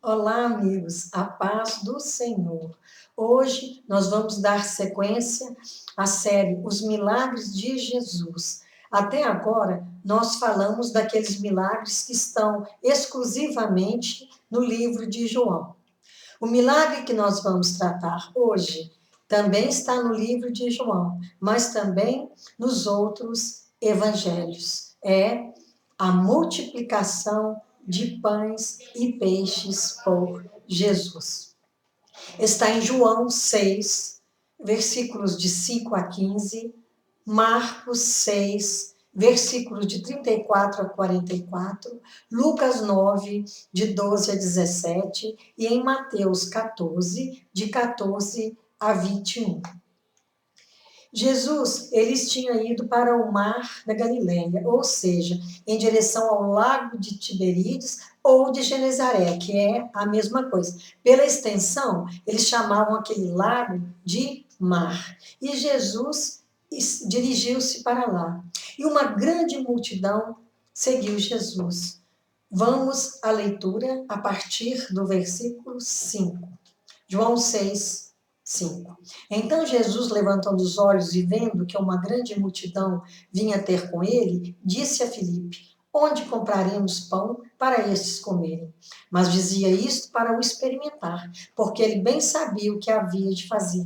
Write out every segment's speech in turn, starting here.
Olá, amigos, a paz do Senhor. Hoje nós vamos dar sequência à série Os Milagres de Jesus. Até agora, nós falamos daqueles milagres que estão exclusivamente no livro de João. O milagre que nós vamos tratar hoje também está no livro de João, mas também nos outros evangelhos. É a multiplicação de pães e peixes por Jesus. Está em João 6, versículos de 5 a 15, Marcos 6, versículos de 34 a 44, Lucas 9, de 12 a 17, e em Mateus 14, de 14 a 21. Jesus, eles tinham ido para o mar da Galileia, ou seja, em direção ao lago de Tiberíades ou de Genezaré, que é a mesma coisa. Pela extensão, eles chamavam aquele lago de mar. E Jesus dirigiu-se para lá. E uma grande multidão seguiu Jesus. Vamos à leitura a partir do versículo 5. João 6, 5. Então Jesus, levantando os olhos e vendo que uma grande multidão vinha ter com ele, disse a Filipe: Onde compraremos pão para estes comerem? Mas dizia isto para o experimentar, porque ele bem sabia o que havia de fazer.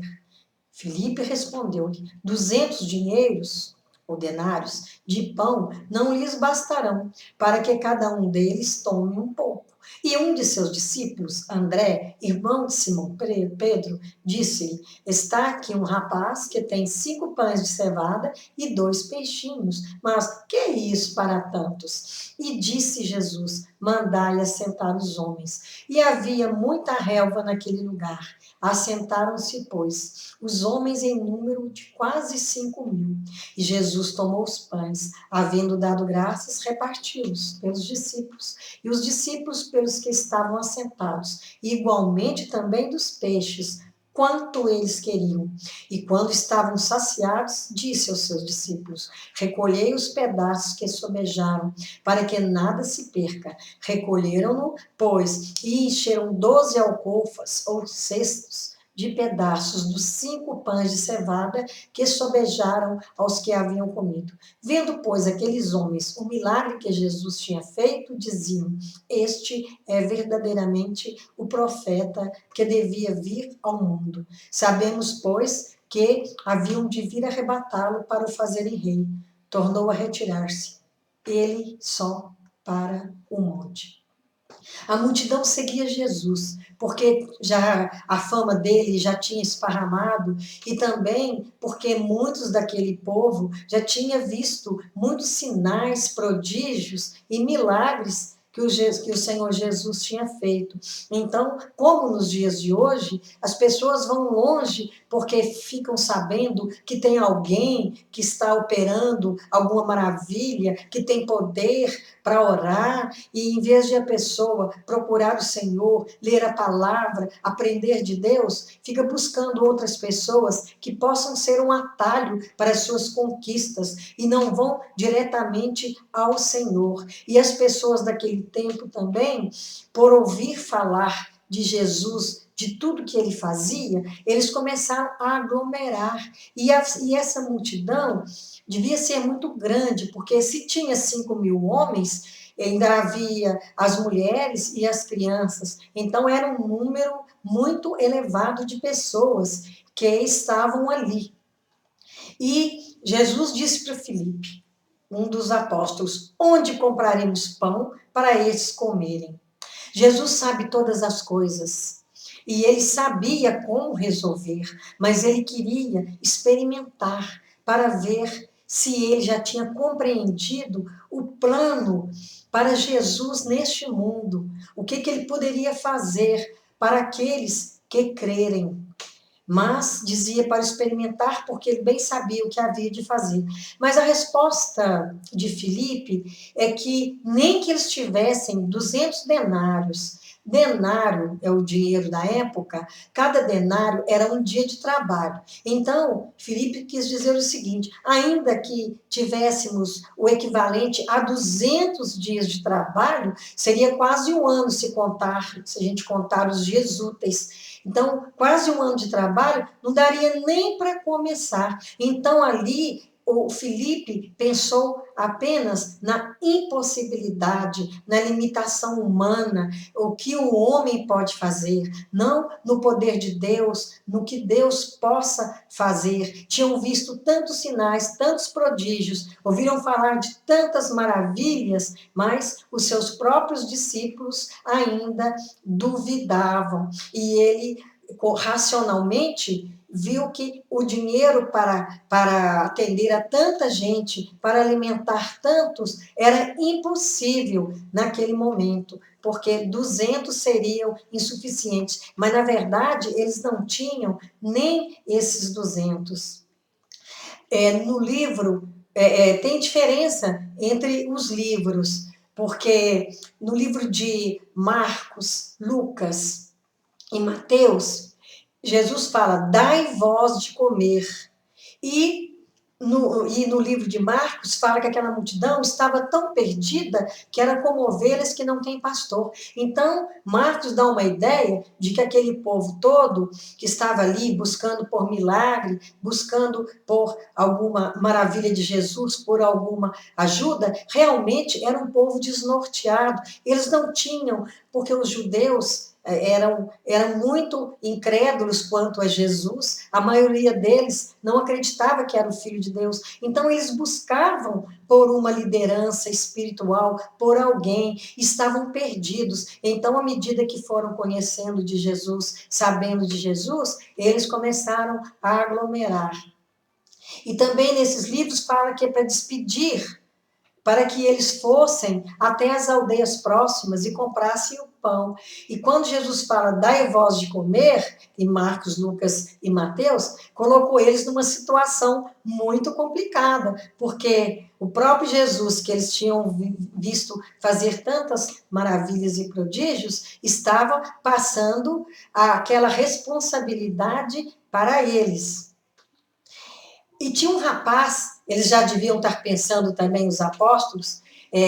Filipe respondeu-lhe: 200 dinheiros ou denários de pão não lhes bastarão, para que cada um deles tome um pouco. E um de seus discípulos, André, irmão de Simão Pedro, disse-lhe: Está aqui um rapaz que tem 5 pães de cevada e 2 peixinhos, mas que é isso para tantos? E disse Jesus: Mandai assentar os homens. E havia muita relva naquele lugar. Assentaram-se, pois, os homens em número de quase 5.000. E Jesus tomou os pães, havendo dado graças, repartiu-os pelos discípulos, e os discípulos pelos que estavam assentados, e igualmente também dos peixes, quanto eles queriam. E quando estavam saciados, disse aos seus discípulos: Recolhei os pedaços que sobejaram, para que nada se perca. Recolheram-no, pois, e encheram 12 alcofas, ou cestos, de pedaços dos 5 pães de cevada que sobejaram aos que haviam comido. Vendo, pois, aqueles homens o milagre que Jesus tinha feito, diziam: Este é verdadeiramente o profeta que devia vir ao mundo. Sabemos, pois, que haviam de vir arrebatá-lo para o fazerem rei. Tornou a retirar-se, ele só para o monte. A multidão seguia Jesus, porque já a fama dele já tinha esparramado e também porque muitos daquele povo já tinha visto muitos sinais, prodígios e milagres que o Senhor Jesus tinha feito. Então, como nos dias de hoje, as pessoas vão longe porque ficam sabendo que tem alguém que está operando alguma maravilha, que tem poder para orar, e em vez de a pessoa procurar o Senhor, ler a palavra, aprender de Deus, fica buscando outras pessoas que possam ser um atalho para as suas conquistas e não vão diretamente ao Senhor. E as pessoas daquele tempo também, por ouvir falar de Jesus, de tudo que ele fazia, eles começaram a aglomerar. E essa multidão devia ser muito grande, porque se tinha 5.000 homens, ainda havia as mulheres e as crianças. Então, era um número muito elevado de pessoas que estavam ali. E Jesus disse para Filipe, um dos apóstolos: Onde compraremos pão para eles comerem? Jesus sabe todas as coisas. E ele sabia como resolver, mas ele queria experimentar para ver se ele já tinha compreendido o plano para Jesus neste mundo, o que ele poderia fazer para aqueles que crerem. Mas dizia para experimentar, porque ele bem sabia o que havia de fazer. Mas a resposta de Filipe é que nem que eles tivessem 200 denários, Denário é o dinheiro da época, cada denário era um dia de trabalho. Então, Filipe quis dizer o seguinte: ainda que tivéssemos o equivalente a 200 dias de trabalho, seria quase um ano se a gente contar os dias úteis. Então, quase um ano de trabalho não daria nem para começar. Então, ali o Filipe pensou apenas na impossibilidade, na limitação humana, o que o homem pode fazer, não no poder de Deus, no que Deus possa fazer. Tinham visto tantos sinais, tantos prodígios, ouviram falar de tantas maravilhas, mas os seus próprios discípulos ainda duvidavam. E ele, racionalmente, viu que o dinheiro para atender a tanta gente, para alimentar tantos, era impossível naquele momento, porque 200 seriam insuficientes. Mas, na verdade, eles não tinham nem esses 200. No livro, tem diferença entre os livros, porque no livro de Marcos, Lucas e Mateus, Jesus fala, dai vós de comer. E no livro de Marcos, fala que aquela multidão estava tão perdida que era como ovelhas que não têm pastor. Então, Marcos dá uma ideia de que aquele povo todo que estava ali buscando por milagre, buscando por alguma maravilha de Jesus, por alguma ajuda, realmente era um povo desnorteado. Eles não tinham, porque os judeus eram muito incrédulos quanto a Jesus, a maioria deles não acreditava que era o Filho de Deus, então eles buscavam por uma liderança espiritual, por alguém, estavam perdidos. Então, à medida que foram conhecendo de Jesus, sabendo de Jesus, eles começaram a aglomerar. E também nesses livros fala que é para despedir, para que eles fossem até as aldeias próximas e comprassem o pão. E quando Jesus fala, dai vós de comer, em Marcos, Lucas e Mateus, colocou eles numa situação muito complicada, porque o próprio Jesus, que eles tinham visto fazer tantas maravilhas e prodígios, estava passando aquela responsabilidade para eles. E tinha um rapaz, eles já deviam estar pensando também, os apóstolos,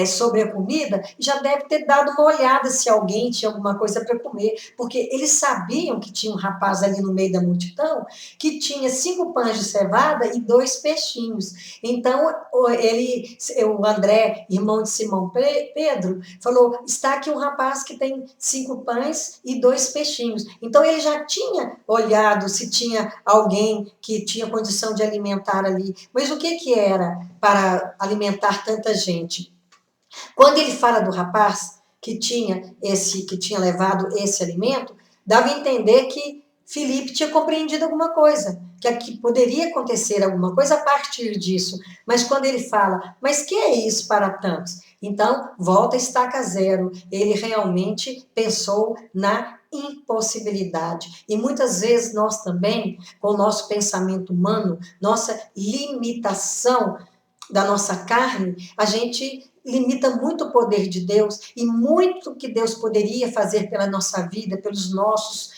sobre a comida, já deve ter dado uma olhada se alguém tinha alguma coisa para comer, porque eles sabiam que tinha um rapaz ali no meio da multidão que tinha 5 pães de cevada e 2 peixinhos. Então, o André, irmão de Simão Pedro, falou, está aqui um rapaz que tem 5 pães e 2 peixinhos. Então, ele já tinha olhado se tinha alguém que tinha condição de alimentar ali. Mas o que era para alimentar tanta gente? Quando ele fala do rapaz que tinha levado esse alimento, dava a entender que Filipe tinha compreendido alguma coisa, que aqui poderia acontecer alguma coisa a partir disso. Mas quando ele fala, mas que é isso para tantos? Então, volta a estaca zero. Ele realmente pensou na impossibilidade. E muitas vezes nós também, com o nosso pensamento humano, nossa limitação da nossa carne, a gente limita muito o poder de Deus e muito que Deus poderia fazer pela nossa vida, pelos nossos,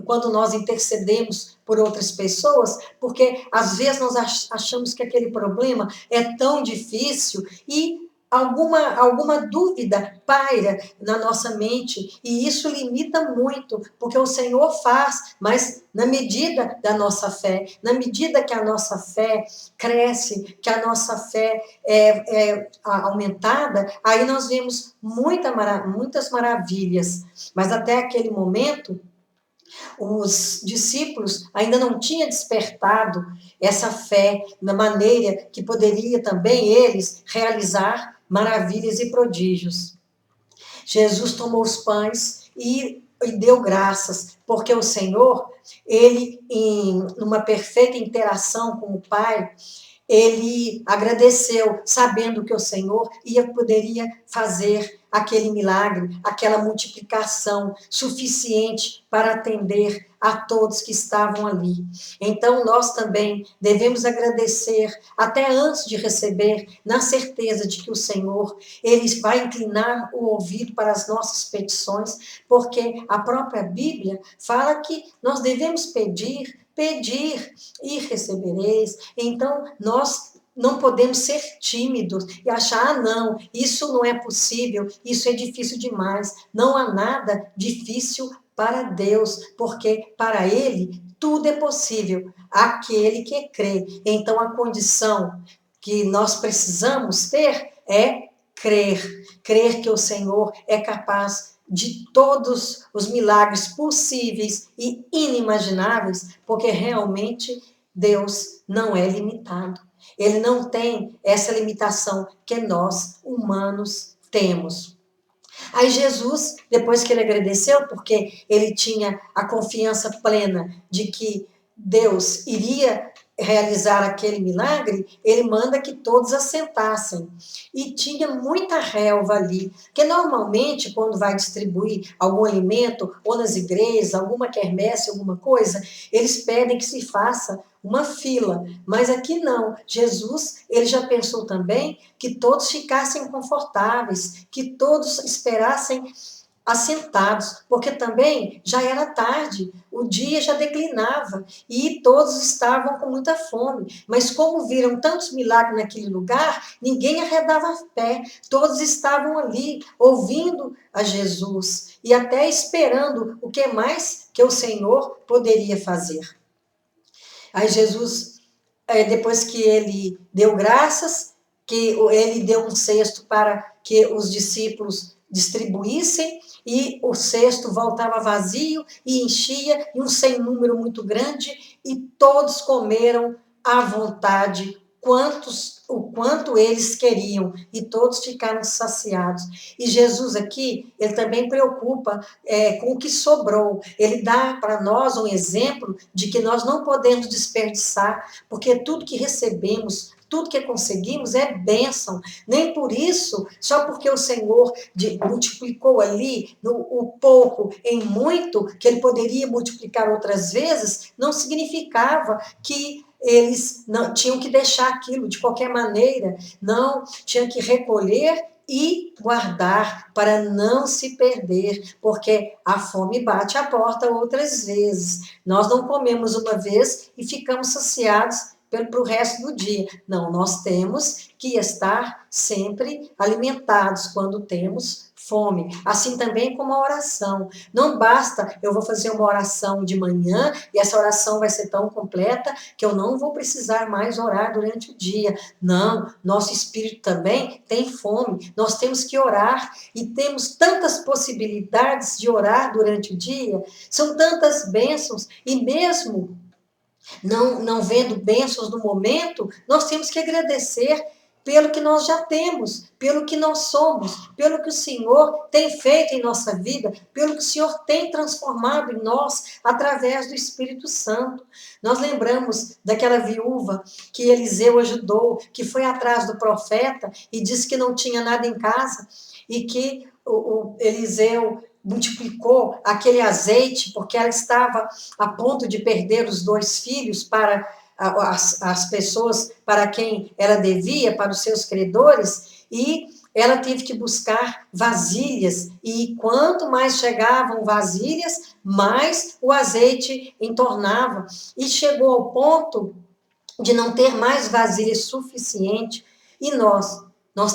quando nós intercedemos por outras pessoas, porque às vezes nós achamos que aquele problema é tão difícil e alguma dúvida paira na nossa mente, e isso limita muito, porque o Senhor faz, mas na medida da nossa fé, na medida que a nossa fé cresce, que a nossa fé é aumentada, aí nós vemos muitas maravilhas, mas até aquele momento, os discípulos ainda não tinham despertado essa fé na maneira que poderia também eles realizar maravilhas e prodígios. Jesus tomou os pães e deu graças, porque o Senhor, ele, numa perfeita interação com o Pai, ele agradeceu, sabendo que o Senhor poderia fazer aquele milagre, aquela multiplicação suficiente para atender a todos que estavam ali. Então, nós também devemos agradecer até antes de receber, na certeza de que o Senhor, Ele vai inclinar o ouvido para as nossas petições, porque a própria Bíblia fala que nós devemos pedir e recebereis. Então, nós não podemos ser tímidos e achar, não, isso não é possível, isso é difícil demais. Não há nada difícil para Deus, porque para Ele tudo é possível, aquele que crê. Então, a condição que nós precisamos ter é crer que o Senhor é capaz de todos os milagres possíveis e inimagináveis, porque realmente Deus não é limitado. Ele não tem essa limitação que nós, humanos, temos. Aí Jesus, depois que ele agradeceu, porque ele tinha a confiança plena de que Deus iria realizar aquele milagre, ele manda que todos assentassem. E tinha muita relva ali, porque normalmente quando vai distribuir algum alimento, ou nas igrejas, alguma quermesse, alguma coisa, eles pedem que se faça uma fila, mas aqui não. Jesus, ele já pensou também que todos ficassem confortáveis, que todos esperassem assentados, porque também já era tarde, o dia já declinava e todos estavam com muita fome. Mas como viram tantos milagres naquele lugar, ninguém arredava pé, todos estavam ali ouvindo a Jesus e até esperando o que mais que o Senhor poderia fazer. Aí Jesus, depois que ele deu graças, que ele deu um cesto para que os discípulos distribuíssem, e o cesto voltava vazio e enchia, e um sem número muito grande, e todos comeram à vontade, o quanto eles queriam, e todos ficaram saciados. E Jesus aqui, ele também preocupa com o que sobrou. Ele dá para nós um exemplo de que nós não podemos desperdiçar, porque tudo que recebemos, tudo que conseguimos é bênção. Nem por isso, só porque o Senhor multiplicou ali o pouco em muito, que ele poderia multiplicar outras vezes, não significava que eles não tinham que deixar aquilo de qualquer maneira, não, tinham que recolher e guardar para não se perder, porque a fome bate à porta outras vezes. Nós não comemos uma vez e ficamos saciados para o resto do dia. Não, nós temos que estar sempre alimentados quando temos fome. Assim também como a oração. Não basta eu vou fazer uma oração de manhã e essa oração vai ser tão completa que eu não vou precisar mais orar durante o dia. Não, nosso espírito também tem fome. Nós temos que orar e temos tantas possibilidades de orar durante o dia. São tantas bênçãos e mesmo não vendo bênçãos no momento, nós temos que agradecer pelo que nós já temos, pelo que nós somos, pelo que o Senhor tem feito em nossa vida, pelo que o Senhor tem transformado em nós através do Espírito Santo. Nós lembramos daquela viúva que Eliseu ajudou, que foi atrás do profeta e disse que não tinha nada em casa e que o Eliseu multiplicou aquele azeite, porque ela estava a ponto de perder os 2 filhos para as pessoas para quem ela devia, para os seus credores, e ela teve que buscar vasilhas, e quanto mais chegavam vasilhas, mais o azeite entornava, e chegou ao ponto de não ter mais vasilhas suficiente, e nós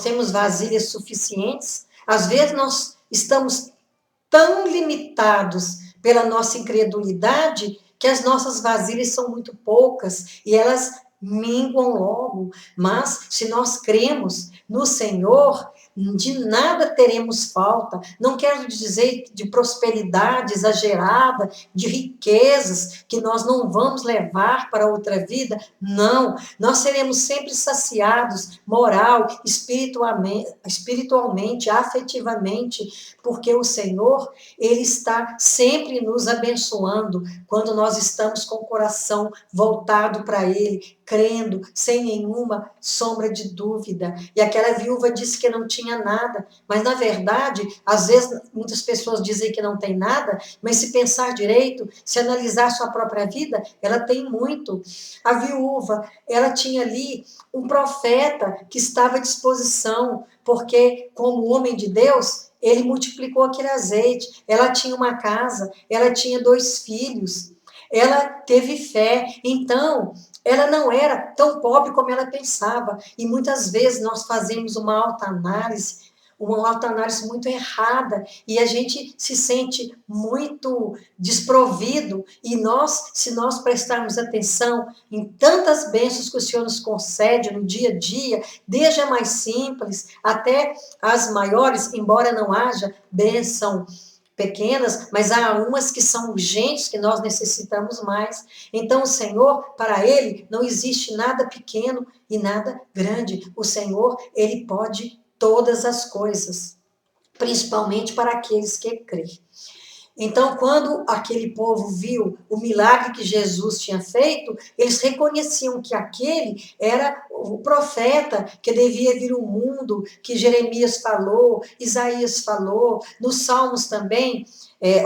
temos vasilhas suficientes? Às vezes nós estamos tão limitados pela nossa incredulidade que as nossas vasilhas são muito poucas e elas minguam logo. Mas se nós cremos no Senhor, de nada teremos falta. Não quero dizer de prosperidade exagerada, de riquezas que nós não vamos levar para outra vida. Não, nós seremos sempre saciados, moral, espiritualmente, afetivamente, porque o Senhor, Ele está sempre nos abençoando quando nós estamos com o coração voltado para Ele, crendo, sem nenhuma sombra de dúvida. E aquela viúva disse que não tinha nada, mas na verdade, às vezes muitas pessoas dizem que não tem nada, mas se pensar direito, se analisar sua própria vida, ela tem muito. A viúva, ela tinha ali um profeta que estava à disposição, porque como homem de Deus, ele multiplicou aquele azeite. Ela tinha uma casa, ela tinha 2 filhos, ela teve fé. Então, ela não era tão pobre como ela pensava. E muitas vezes nós fazemos uma autoanálise muito errada, e a gente se sente muito desprovido. E nós, se nós prestarmos atenção em tantas bênçãos que o Senhor nos concede no dia a dia, desde a mais simples até as maiores, embora não haja bênção pequenas, mas há umas que são urgentes, que nós necessitamos mais. Então, o Senhor, para Ele, não existe nada pequeno e nada grande. O Senhor, Ele pode todas as coisas, principalmente para aqueles que creem. Então, quando aquele povo viu o milagre que Jesus tinha feito, eles reconheciam que aquele era o profeta que devia vir ao mundo, que Jeremias falou, Isaías falou, nos Salmos também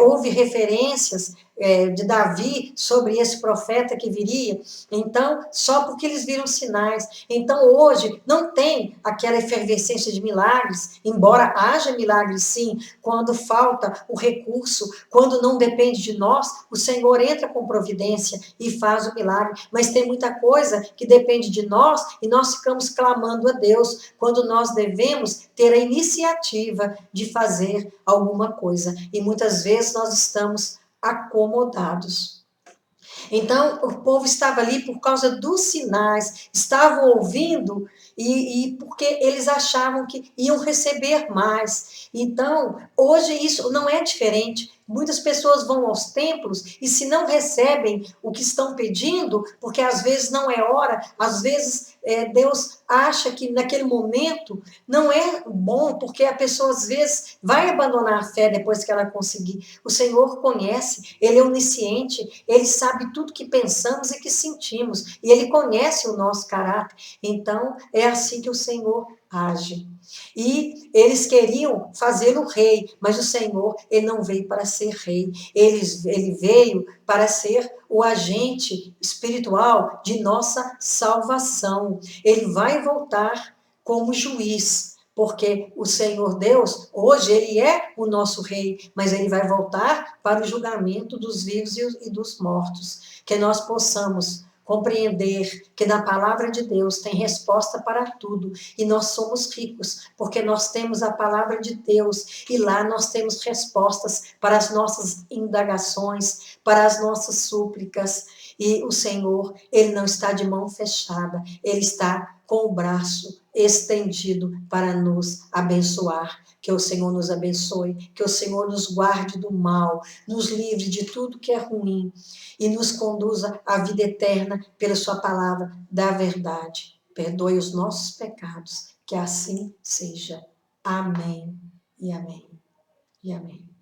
houve referências de Davi sobre esse profeta que viria. Então, só porque eles viram sinais. Então, hoje, não tem aquela efervescência de milagres, embora haja milagres sim, quando falta o recurso, quando não depende de nós, o Senhor entra com providência e faz o milagre. Mas tem muita coisa que depende de nós e nós ficamos clamando a Deus, quando nós devemos ter a iniciativa de fazer alguma coisa. E muitas vezes nós estamos acomodados. Então, o povo estava ali por causa dos sinais, estavam ouvindo e porque eles achavam que iam receber mais. Então, hoje isso não é diferente. Muitas pessoas vão aos templos e se não recebem o que estão pedindo, porque às vezes não é hora, às vezes Deus acha que naquele momento não é bom, porque a pessoa às vezes vai abandonar a fé depois que ela conseguir. O Senhor conhece, Ele é onisciente, Ele sabe tudo que pensamos e que sentimos, e Ele conhece o nosso caráter. Então, é assim que o Senhor age. E eles queriam fazê-lo rei, mas o Senhor, Ele não veio para ser rei, Ele veio para ser o agente espiritual de nossa salvação. Ele vai voltar como juiz, porque o Senhor Deus, hoje, Ele é o nosso rei, mas Ele vai voltar para o julgamento dos vivos e dos mortos. Que nós possamos compreender que na palavra de Deus tem resposta para tudo, e nós somos ricos, porque nós temos a palavra de Deus, e lá nós temos respostas para as nossas indagações, para as nossas súplicas, e o Senhor, Ele não está de mão fechada, Ele está com o braço estendido para nos abençoar. Que o Senhor nos abençoe, que o Senhor nos guarde do mal, nos livre de tudo que é ruim e nos conduza à vida eterna pela sua palavra da verdade. Perdoe os nossos pecados, que assim seja. Amém e amém e amém.